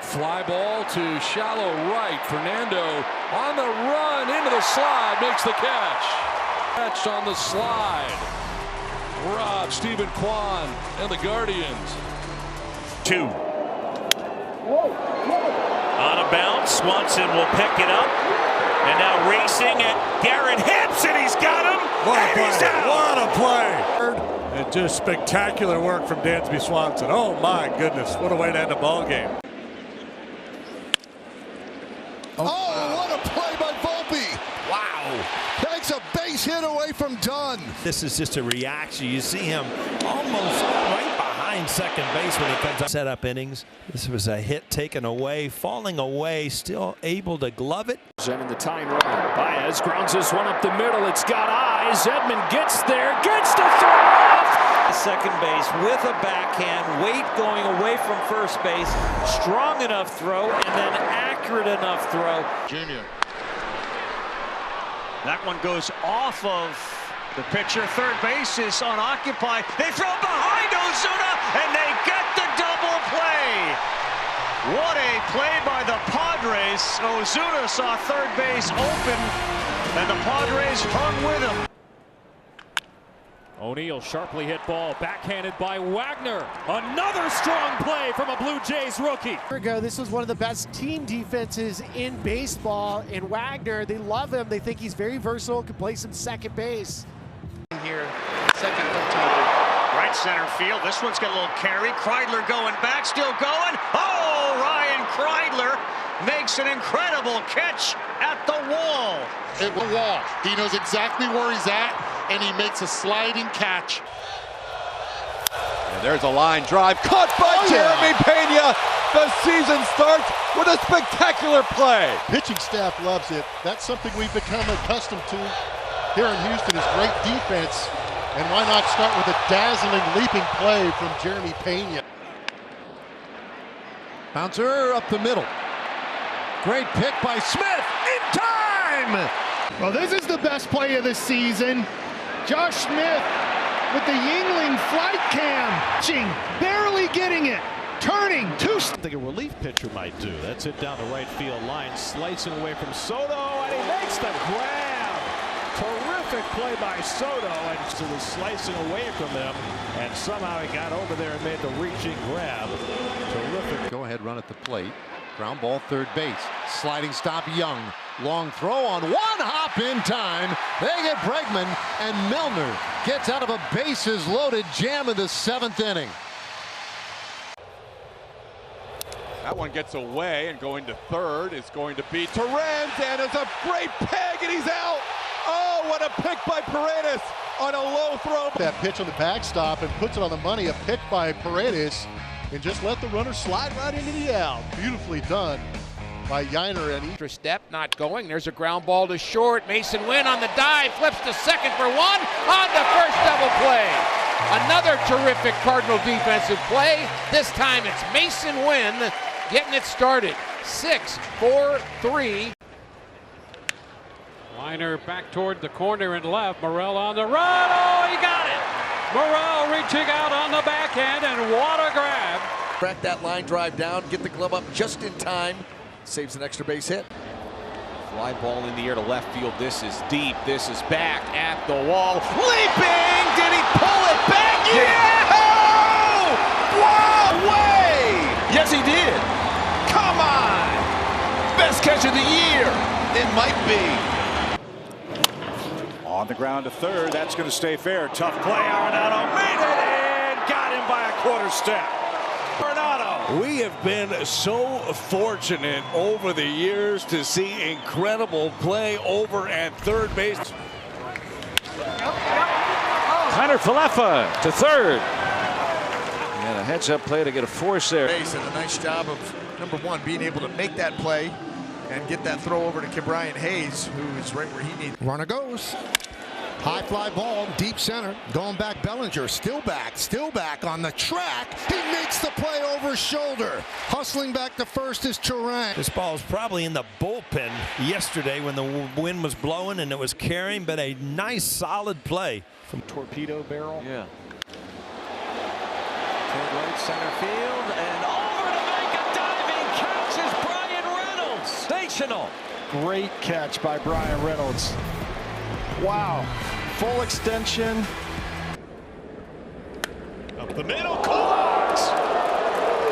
Fly ball to shallow right. Fernando on the run into the slide, makes the catch. Catch on the slide. Rob Stephen Kwan and the Guardians. 2. On a bounce, Swanson will pick it up. And now racing at Garrett Hips, and he's got him. What a play. And just spectacular work from Dansby Swanson. Oh my goodness, what a way to end a ball game. Oh, what a play by Volpe. Wow. Takes a base hit away from Dunn. This is just a reaction. You see him almost right behind second base when he comes up. Set up innings. This was a hit taken away, falling away, still able to glove it. In the tying run. Baez grounds this one up the middle. It's got eyes. Edman gets there, gets the throw off. Second base with a backhand, weight going away from first base, strong enough throw, and then accurate enough throw. Junior. That one goes off of the pitcher. Third base is unoccupied. They throw behind Ozuna, and they get the double play. What a play by the Padres. Ozuna saw third base open, and the Padres hung with him. O'Neill, sharply hit ball, backhanded by Wagner. Another strong play from a Blue Jays rookie. This was one of the best team defenses in baseball, and Wagner, they love him. They think he's very versatile, can play some second base. Here, second right center field. This one's got a little carry. Kreidler going back, still going. Oh, Ryan Kreidler makes an incredible catch at the wall. It will wall. He knows exactly where he's at, and he makes a sliding catch. And there's a line drive caught by Jeremy Pena. The season starts with a spectacular play. Pitching staff loves it. That's something we've become accustomed to here in Houston, is great defense. And why not start with a dazzling leaping play from Jeremy Pena? Bouncer up the middle. Great pick by Smith in time. Well, this is the best play of the season. Josh Smith with the Yingling flight cam. Barely getting it. Turning. I think a relief pitcher might do. That's it down the right field line. Slicing away from Soto, and he makes the grab. Terrific play by Soto, and so was slicing away from them, and somehow he got over there and made the reaching grab. Terrific. Go ahead, run at the plate. Ground ball, third base. Sliding stop, Young. Long throw on one hop in time. They get Bregman, and Milner gets out of a bases loaded jam in the 7th inning. That one gets away, and going to third is going to be Torrens, and it's a great peg, and he's out. Oh, what a pick by Paredes on a low throw. That pitch on the backstop and puts it on the money. A pick by Paredes, and just let the runner slide right into the out. Beautifully done by Yiner. And extra step, not going. There's a ground ball to short. Mason Wynn on the dive, flips to second for one. On the first double play. Another terrific Cardinal defensive play. This time it's Mason Wynn getting it started. 6-4-3. Liner back toward the corner and left. Morel on the run. Oh, he got it. Morel reaching out on the backhand, and what a grab. Crack that line drive down, get the glove up just in time. Saves an extra base hit. Fly ball in the air to left field. This is deep. This is back at the wall. Leaping! Did he pull it back? Yeah! Wow! Way! Yes, he did. Come on! Best catch of the year. It might be. On the ground to third. That's going to stay fair. Tough play. Arenado made it and got him by a quarter step. Arenado. We have been so fortunate over the years to see incredible play over at third base. Connor Falefa to third. And a heads-up play to get a force there. Base and a nice job of, number one, being able to make that play and get that throw over to Ke'Bryan Hayes, who is right where he needs. Runner goes. High fly ball, deep center. Going back, Bellinger. Still back on the track. He makes the play over his shoulder. Hustling back to first is Turan. This ball was probably in the bullpen yesterday when the wind was blowing and it was carrying, but a nice solid play from torpedo barrel. Yeah. Toward right center field and over to make a diving catch. Sensational. Great catch by Brian Reynolds. Wow. Full extension. Up the middle, caught!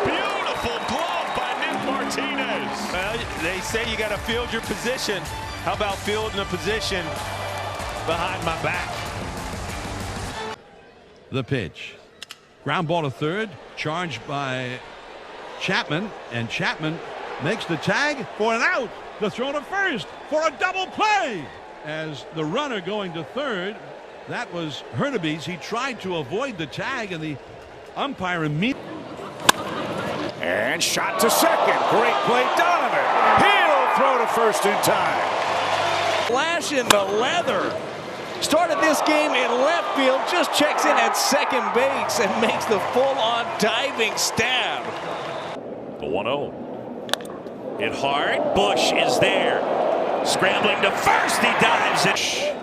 Beautiful glove by Nick Martinez. Well, they say you got to field your position. How about fielding a position behind my back? The pitch. Ground ball to third, charged by Chapman, and Chapman makes the tag for an out. The throw to first for a double play. As the runner going to third, that was Hurnaby's. He tried to avoid the tag, and the umpire immediately. And shot to second. Great play, Donovan. He'll throw to first in time. Flash in the leather. Started this game in left field, just checks in at second base and makes the full-on diving stab. The 1-0. Hit hard. Bush is there. Scrambling to first. He dives it.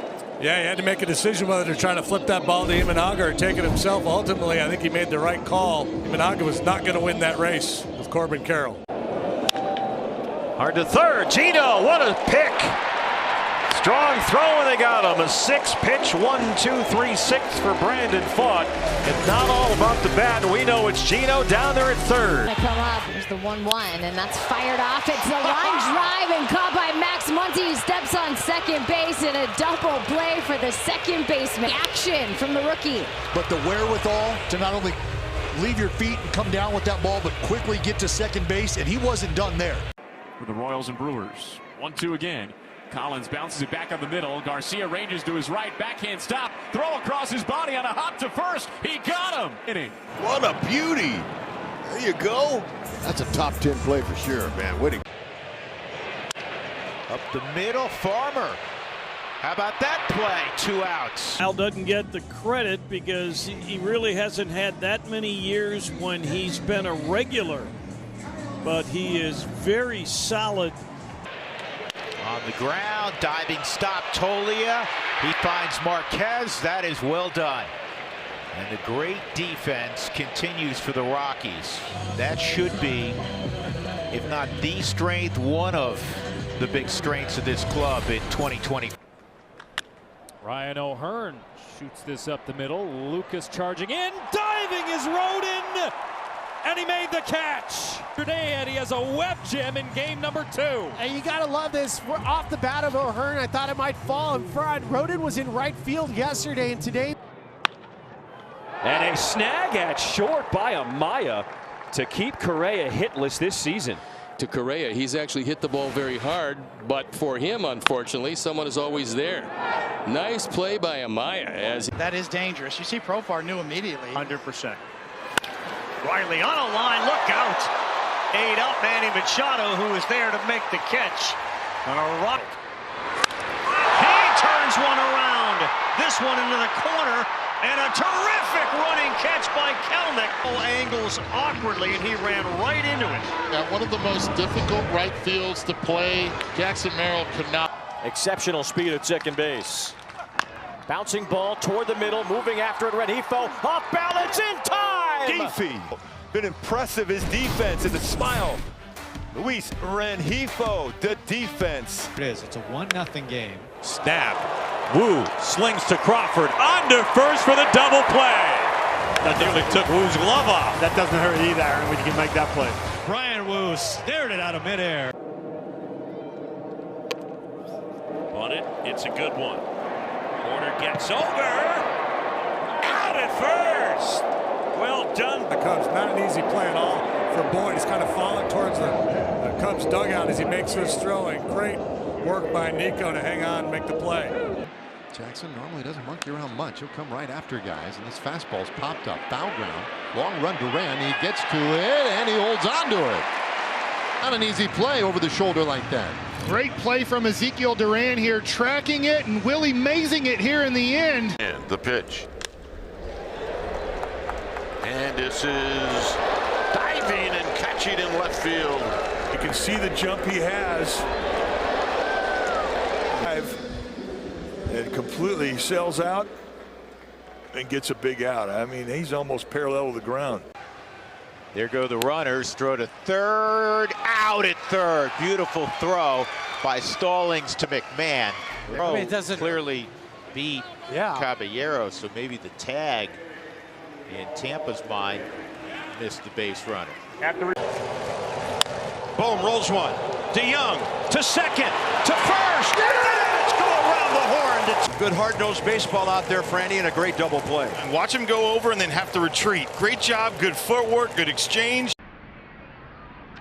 Yeah, he had to make a decision whether to try to flip that ball to Imanaga or take it himself. Ultimately, I think he made the right call. Imanaga was not going to win that race with Corbin Carroll. Hard to third. Gino, what a pick. Strong throw, and they got him. A 6-pitch 1-2-3-6 for Brandon Pfaadt. It's not all about the bat. We know it's Gino down there at third. Come up. There's the 1-1, and that's fired off. It's a line drive and caught by Max Muncy. He steps on second base in a double play for the second baseman. Action from the rookie. But the wherewithal to not only leave your feet and come down with that ball, but quickly get to second base, and he wasn't done there. For the Royals and Brewers. 1-2 again. Collins bounces it back up the middle. Garcia ranges to his right. Backhand stop. Throw across his body on a hop to first. He got him. Inning. What a beauty. There you go. That's a top 10 play for sure, man. Winning. Up the middle, Farmer. How about that play? 2 outs. Al doesn't get the credit because he really hasn't had that many years when he's been a regular. But he is very solid. On the ground, diving stop, Tolia. He finds Marquez. That is well done. And the great defense continues for the Rockies. That should be, if not the strength, one of the big strengths of this club in 2020. Ryan O'Hearn shoots this up the middle. Lucas charging in. Diving is Rodin. And he made the catch. Today, and he has a web gem in game number 2. And you got to love this. We're off the bat of O'Hearn. I thought it might fall in front. Rodin was in right field yesterday, and today. And a snag at short by Amaya to keep Correa hitless this season. To Correa, he's actually hit the ball very hard, but for him, unfortunately, someone is always there. Nice play by Amaya. As that is dangerous. You see Profar knew immediately. 100%. Riley on a line, look out. Aid up Manny Machado, who is there to make the catch. On a rock. He turns one around. This one into the corner. And a terrific running catch by Kelnick. Angles awkwardly, and he ran right into it. At one of the most difficult right fields to play, Jackson Merrill could not. Exceptional speed at second base. Bouncing ball toward the middle, moving after it. Rengifo off balance in time. Giffey, been impressive his defense and the smile. Luis Rengifo, the defense. It is. It's a 1-0 game. Snap. Wu slings to Crawford. Under first for the double play. That nearly took Wu's glove off. That doesn't hurt either, Aaron, when you can make that play. Brian Wu stared it out of midair. On it, it's a good one. Porter gets over. Out at first. Well done. The Cubs, not an easy play at all for Boyd. He's kind of falling towards the Cubs dugout as he makes this throw. And great work by Nico to hang on and make the play. Jackson normally doesn't monkey around much. He'll come right after guys, and this fastball's popped up. Foul ground. Long run Duran. He gets to it, and he holds on to it. Not an easy play over the shoulder like that. Great play from Ezekiel Duran here, tracking it, and Willie mazing it here in the end. And the pitch. And this is diving and catching in left field. You can see the jump he has. And completely sails out and gets a big out. I mean, he's almost parallel to the ground. There go the runners. Throw to third. Out at third. Beautiful throw by Stallings to McMahon. I mean, it doesn't clearly beat Caballero, so maybe the tag in Tampa's mind missed the base runner. Boom, rolls one. DeYoung to second, to first. Let's go around the horn. Good hard-nosed baseball out there, Franny, and a great double play. And watch him go over and then have to retreat. Great job, good footwork, good exchange.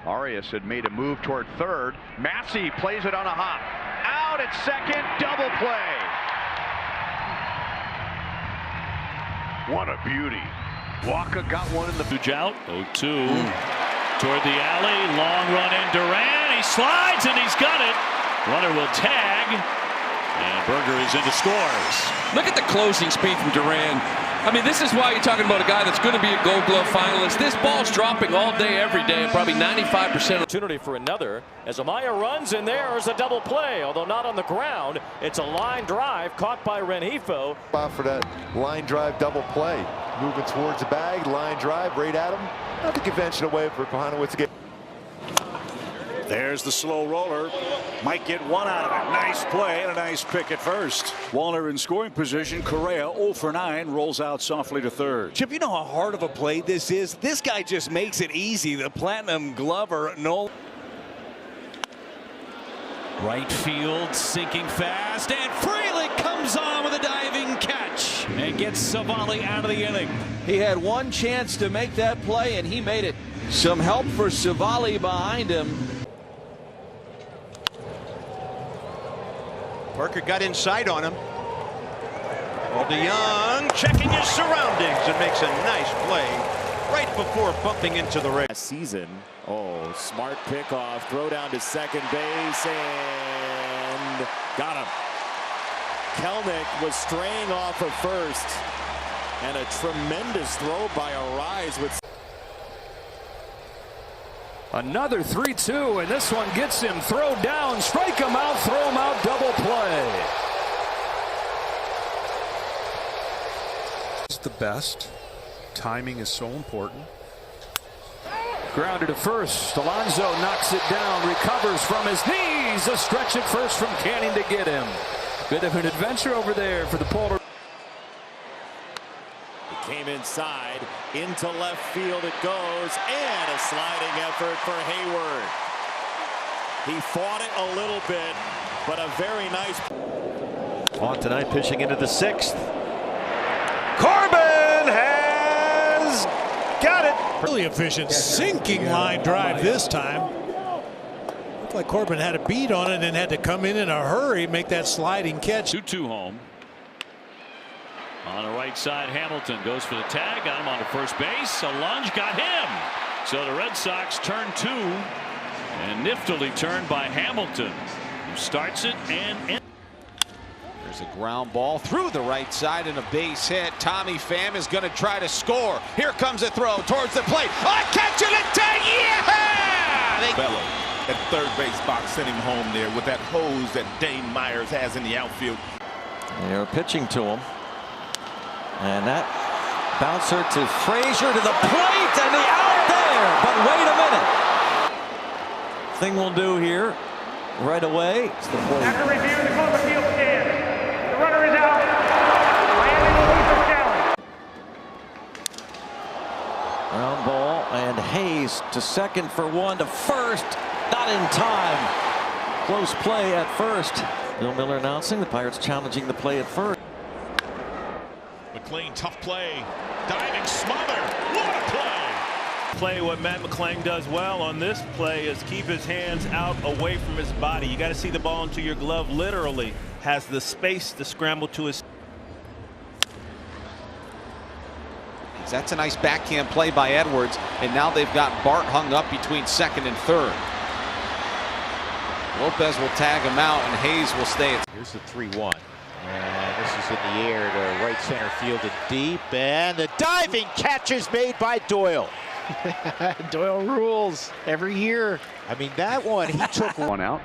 Arias had made a move toward third. Massey plays it on a hop. Out at second, double play. What a beauty. Walker got one in the out. 0-2 toward the alley. Long run in Duran. He slides and he's got it. Runner will tag. And Berger is into scores. Look at the closing speed from Duran. I mean, this is why you're talking about a guy that's going to be a Gold Glove finalist. This ball's dropping all day, every day, and probably 95%. Opportunity for another as Amaya runs, and there's a double play, although not on the ground. It's a line drive caught by Rengifo. For that line drive double play. Moving towards the bag, line drive, right at him. Not the conventional way for Kohanowitz to get. There's the slow roller. Might get one out of it. Nice play and a nice pick at first. Wallner in scoring position. Correa 0 for 9. Rolls out softly to third. Chip, you know how hard of a play this is? This guy just makes it easy. The Platinum Glover, no. Right field sinking fast, and Frelick comes on with a diving catch and gets Savali out of the inning. He had one chance to make that play, and he made it. Some help for Savali behind him. Parker got inside on him. Well, DeYoung checking his surroundings and makes a nice play right before bumping into the rail. Season. Oh, smart pickoff. Throw down to second base and got him. Kelnick was straying off of first. And a tremendous throw by Arise with. Another 3-2, and this one gets him. Throw down, strike him out, throw him out, double play. It's the best. Timing is so important. Grounded to first. Alonso knocks it down, recovers from his knees. A stretch at first from Canning to get him. Bit of an adventure over there for the Polar. Came inside, into left field it goes, and a sliding effort for Hayward. He fought it a little bit, but a very nice. On tonight, pitching into the sixth. Corbin has got it. Really efficient sinking line drive this time. Looked like Corbin had a beat on it and had to come in a hurry, make that sliding catch. 2-2 home. On the right side, Hamilton goes for the tag, got him on to first base. A lunge got him. So the Red Sox turn 2, and niftily turned by Hamilton, who starts it and ends. There's a ground ball through the right side and a base hit. Tommy Pham is going to try to score. Here comes a throw towards the plate. A catch and a tag. Yeah! Bello at third base box sent him home there with that hose that Dane Myers has in the outfield. They're pitching to him. And that bouncer to Frazier to the plate, and the out there. But wait a minute. Thing we'll do here right away. It's the play. After reviewing the Cloverfield scan, the runner is out. Miami will lose the challenge. Ground ball, and Hayes to second for one, to first. Not in time. Close play at first. Bill Miller announcing the Pirates challenging the play at first. McLean, tough play. Diving smother. What a play. Play what Matt McClain does well on this play is keep his hands out away from his body. You got to see the ball into your glove. Literally has the space to scramble to his. That's a nice backhand play by Edwards, and now they've got Bart hung up between second and third. Lopez will tag him out, and Hayes will stay. Here's the 3-1. And this is in the air to right center field and deep, and the diving catch is made by Doyle. Doyle rules every year. I mean, that one, he took one out.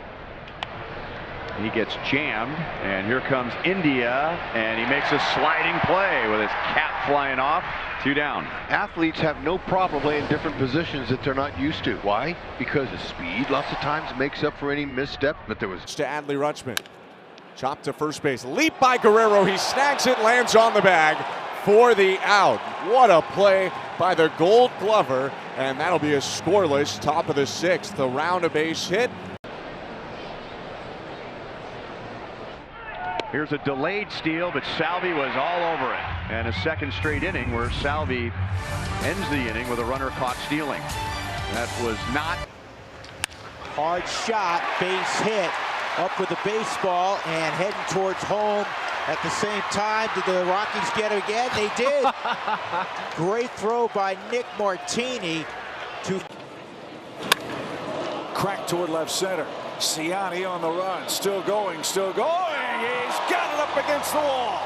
He gets jammed, and here comes India, and he makes a sliding play with his cap flying off. 2 down. Athletes have no problem playing different positions that they're not used to. Why? Because the speed lots of times makes up for any misstep. But there was to Adley Rutschman. Chop to first base. Leap by Guerrero. He snags it, lands on the bag for the out. What a play by the Gold Glover. And that'll be a scoreless top of the 6th. A round of base hit. Here's a delayed steal, but Salvi was all over it. And a second straight inning where Salvi ends the inning with a runner caught stealing. That was not. Hard shot, base hit, up with the baseball and heading towards home. At the same time, did the Rockies get it again? They did. Great throw by Nick Martini to Crack toward left center. Ciani on the run. Still going, still going. He's got it up against the wall.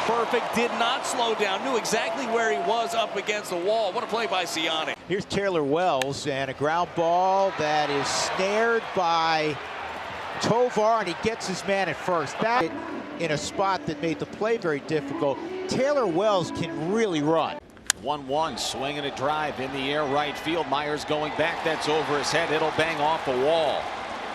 Perfect, did not slow down, knew exactly where he was up against the wall. What a play by Ciani. Here's Taylor Wells and a ground ball that is snared by Tovar, and he gets his man at first. That in a spot that made the play very difficult. Taylor Wells can really run. 1-1, swing and a drive in the air right field. Myers going back, that's over his head. It'll bang off the wall.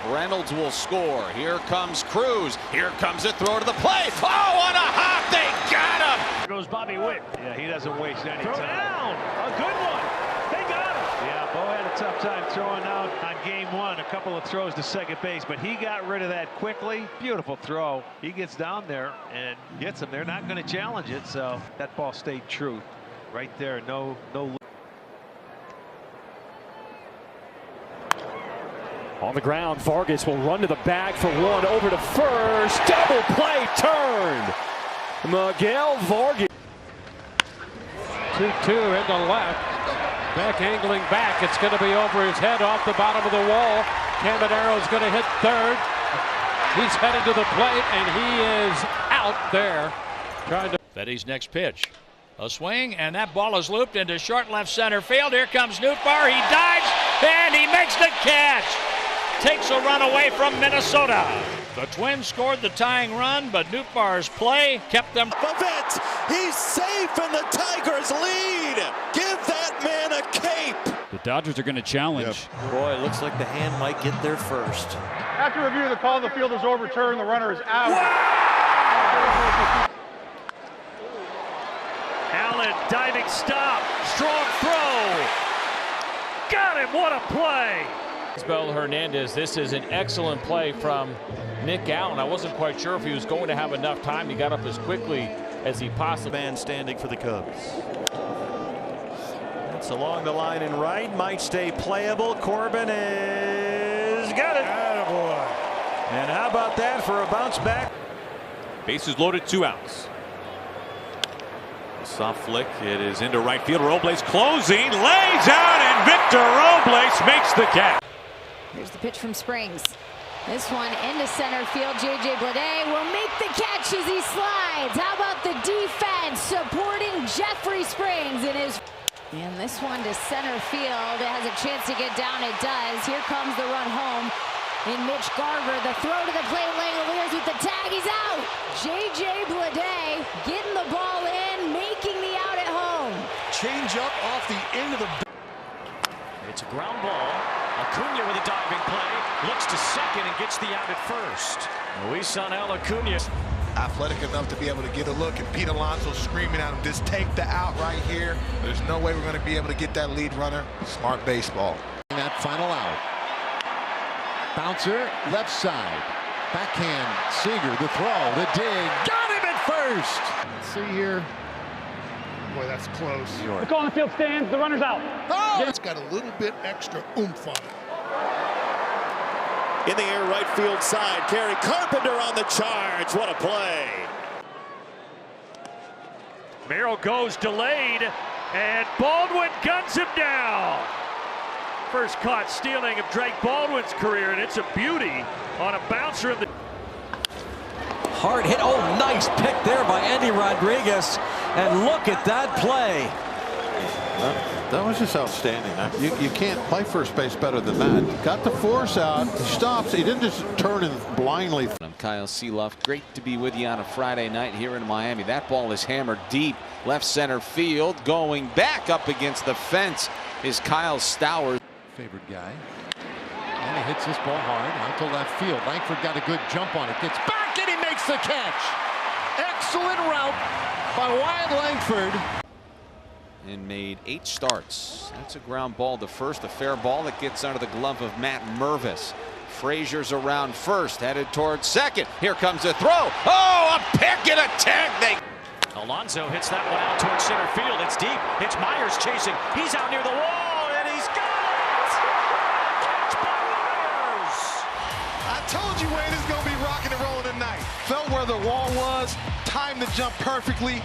Reynolds will score. Here comes Cruz. Here comes a throw to the plate. Oh, on a hop, they got him. Here goes Bobby Witt. Yeah, he doesn't waste any time. Down, a good one. They got him. Yeah, Bo had a tough time throwing out on game 1. A couple of throws to second base, but he got rid of that quickly. Beautiful throw. He gets down there and gets him. They're not going to challenge it, so that ball stayed true. Right there, no. On the ground, Vargas will run to the bag for one, over to first. Double play turned. Miguel Vargas. 2-2 into left. Beck angling back. It's going to be over his head off the bottom of the wall. Camadero's going to hit third. He's headed to the plate, and he is out there. Trying to. Fetty's next pitch. A swing, and that ball is looped into short left center field. Here comes Nootbaar. He dives, and he makes the catch. Takes a run away from Minnesota. The Twins scored the tying run, but Nootbaar's play kept them. Pavette, he's safe, and the Tigers lead. Give that man a cape. The Dodgers are going to challenge. Yep. Boy, it looks like the hand might get there first. After review of the call, the field is overturned. The runner is out. Allen diving stop. Strong throw. Got him. What a play. Isabel Hernandez, this is an excellent play from Nick Allen. I wasn't quite sure if he was going to have enough time. He got up as quickly as he possibly. Man standing for the Cubs. That's along the line in right. Might stay playable. Corbin is got it. Attaboy. And how about that for a bounce back? Bases loaded, 2 outs. A soft flick. It is into right field. Robles closing, lays out, and Victor Robles makes the catch. Here's the pitch from Springs. This one into center field. J.J. Bleday will make the catch as he slides. How about the defense supporting Jeffrey Springs in his. And this one to center field. It has a chance to get down. It does. Here comes the run home in Mitch Garver. The throw to the plate. Langoliers with the tag. He's out. J.J. Bleday getting the ball in, making the out at home. Change up off the end of the. It's a ground ball. Acuna with a diving play. Looks to second and gets the out at first. Luisangel Acuna. Athletic enough to be able to get a look, and Pete Alonso screaming at him, just take the out right here. There's no way we're going to be able to get that lead runner. Smart baseball. That final out. Bouncer, left side. Backhand, Seager, the throw, the dig. Got him at first. Let's see here. Boy, that's close. The call on the field stands. The runner's out. Oh! It's got a little bit extra oomph on it. In the air right field side, Gary Carpenter on the charge. What a play. Merrill goes delayed, and Baldwin guns him down. First caught stealing of Drake Baldwin's career, and it's a beauty on a bouncer of the. Hard hit. Oh, nice pick there by Andy Rodriguez. And look at that play. That was just outstanding. You can't play first base better than that. Got the force out. He stops. He didn't just turn and blindly. Kyle Seeloff. Great to be with you on a Friday night here in Miami. That ball is hammered deep left center field. Going back up against the fence is Kyle Stowers. Favored guy. And he hits this ball hard out to left field. Langford got a good jump on it. Gets back and he makes the catch. Excellent route by Wyatt Langford. And made 8 starts. That's a ground ball to first. A fair ball that gets under the glove of Matt Mervis. Frazier's around first, headed towards second. Here comes a throw. Oh, a pick and a tag. Alonso hits that one out towards center field. It's deep. It's Myers chasing. He's out near the wall, and he's got it! Catch by Myers! I told you Wayne is going to be rocking and rolling tonight. Felt where the wall was, timed the jump perfectly.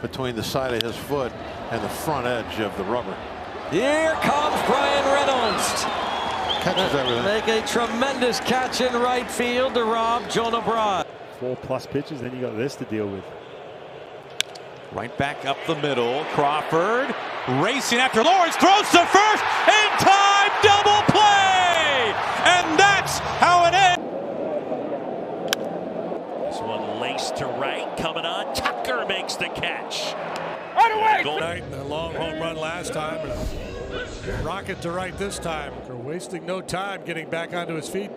Between the side of his foot and the front edge of the rubber. Here comes Brian Reynolds. Catches everything. Make a tremendous catch in right field to rob Jonah Bryan. 4+ pitches, then you got this to deal with. Right back up the middle. Crawford racing after Lawrence, throws to first in time, double play, and that's how it ends. This one laced to right, coming on. Tucker makes the catch. Right away! Goal night and a long home run last time. And rocket to right this time. They're wasting no time getting back onto his feet.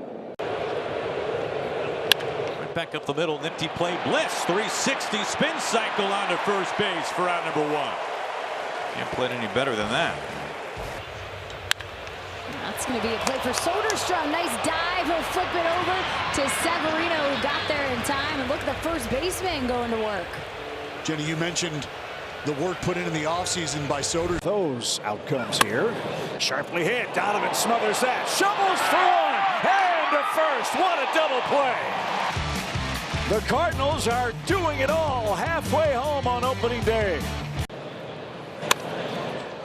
Right back up the middle, nifty play. Bliss, 360 spin cycle onto first base for out number 1. Can't play it any better than that. That's going to be a play for Soderstrom. Nice dive. He'll flip it over to Severino, who got there in time. And look at the first baseman going to work. Jenny, you mentioned the work put in the offseason by Soder. Those outcomes here. Sharply hit. Donovan smothers that. Shovels for one. And to first. What a double play. The Cardinals are doing it all halfway home on opening day.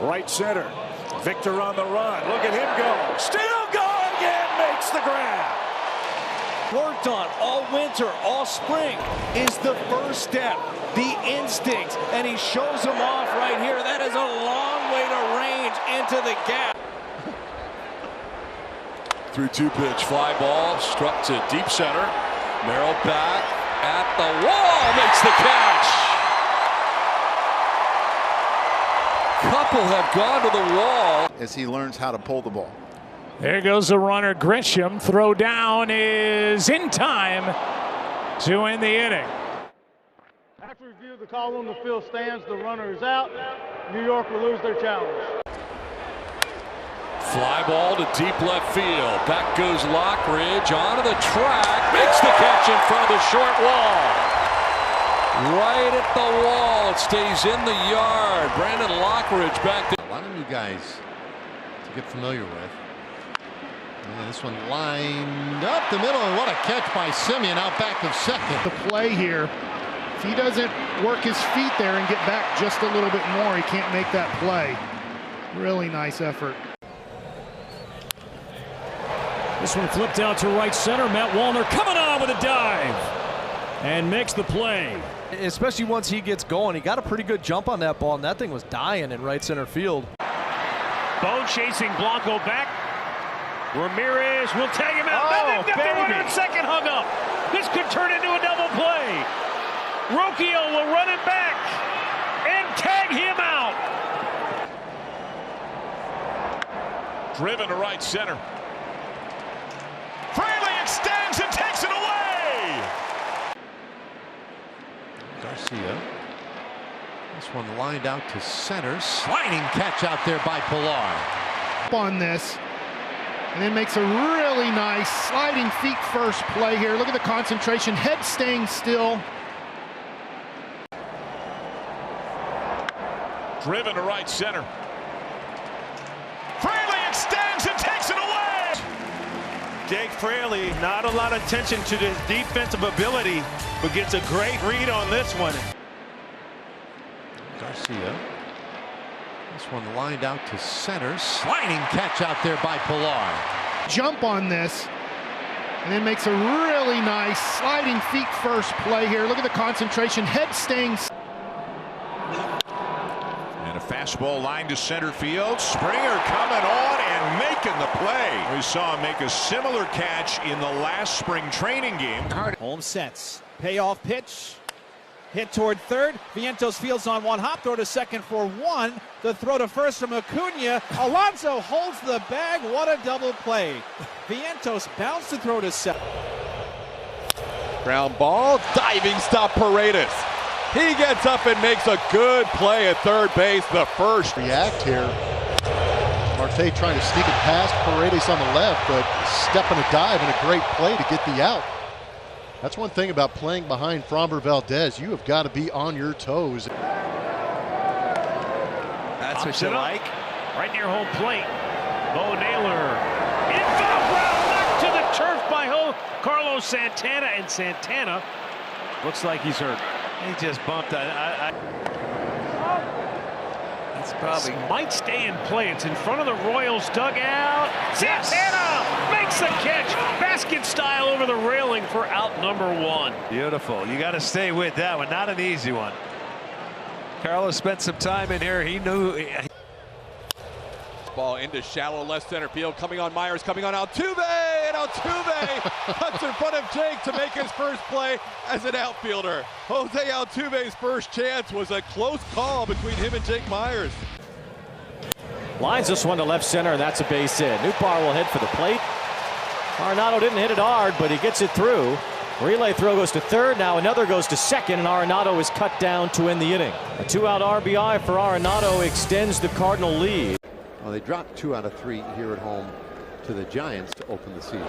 Right center. Victor on the run. Look at him go. Still going and makes the grab. Worked on all winter, all spring is the first step, the instinct, and he shows them off right here. That is a long way to range into the gap. 3-2 pitch, fly ball, struck to deep center. Merrill back at the wall, makes the catch. Couple have gone to the wall as he learns how to pull the ball. There goes the runner, Grisham. Throw down is in time to end the inning. After review of the call on the field stands, the runner is out. New York will lose their challenge. Fly ball to deep left field. Back goes Lockridge onto the track. Makes the catch in front of the short wall. Right at the wall. It stays in the yard. Brandon Lockridge back there. A lot of new guys to get familiar with. And this one lined up the middle, and what a catch by Simeon out back of second. The play here, if he doesn't work his feet there and get back just a little bit more, he can't make that play. Really nice effort. This one flipped out to right center. Matt Wallner coming on with a dive and makes the play. Especially once he gets going. He got a pretty good jump on that ball, and that thing was dying in right center field. Bo chasing Blanco back. Ramirez will tag him out. Now they've got the runner at second hung up. This could turn into a double play. Rocchio will run it back and tag him out. Driven to right center. Fraley extends and takes it away. Garcia. This one lined out to center. Sliding catch out there by Pilar. On this. And then makes a really nice sliding feet first play here. Look at the concentration. Head staying still. Driven to right center. Fraley extends and takes it away. Jake Fraley, not a lot of attention to his defensive ability, but gets a great read on this one. Garcia. This one lined out to center. Sliding catch out there by Pilar. Jump on this. And then makes a really nice sliding feet first play here. Look at the concentration. Head staying. And a fastball line to center field. Springer coming on and making making the play. We saw him make a similar catch in the last spring training game. Holmes sets. Payoff pitch. Hit toward third. Vientos fields on one hop. Throw to second for one. The throw to first from Acuna. Alonso holds the bag. What a double play. Vientos bounced to throw to second. Ground ball. Diving stop Paredes. He gets up and makes a good play at third base. The first. React here. Marte trying to sneak it past Paredes on the left, but step and a dive and a great play to get the out. That's one thing about playing behind Framber Valdez. You have got to be on your toes. That's what you like. Right near home plate. Bo Naylor. Infield ground knocked to the turf by Carlos Santana, and Santana looks like he's hurt. He just bumped. That's probably might stay in play. It's in front of the Royals dugout. Santana makes the catch, basket style over the railing for out number one. beautiful. You got to stay with that one. Not an easy one. Carlos spent some time in here. He knew. Ball into shallow left center field. Coming on Myers. Coming on Altuve. And Altuve cuts in front of Jake to make his first play as an outfielder. Jose Altuve's first chance was a close call between him and Jake Myers. Lines this one to left center, and that's a base hit. Nootbaar will hit for the plate. Arenado didn't hit it hard, but he gets it through. Relay throw goes to third. Now another goes to second, and Arenado is cut down to end the inning. A 2-out RBI for Arenado extends the Cardinal lead. Well, they dropped 2 out of 3 here at home to the Giants to open the season.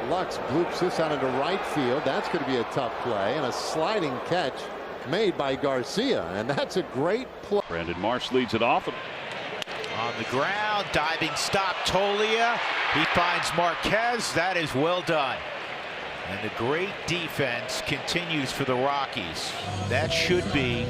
Lux bloops this out into right field. That's going to be a tough play, and a sliding catch made by Garcia, and that's a great play. Brandon Marsh leads it off. On the ground, diving stop, Tolia. He finds Marquez. That is well done. And the great defense continues for the Rockies. That should be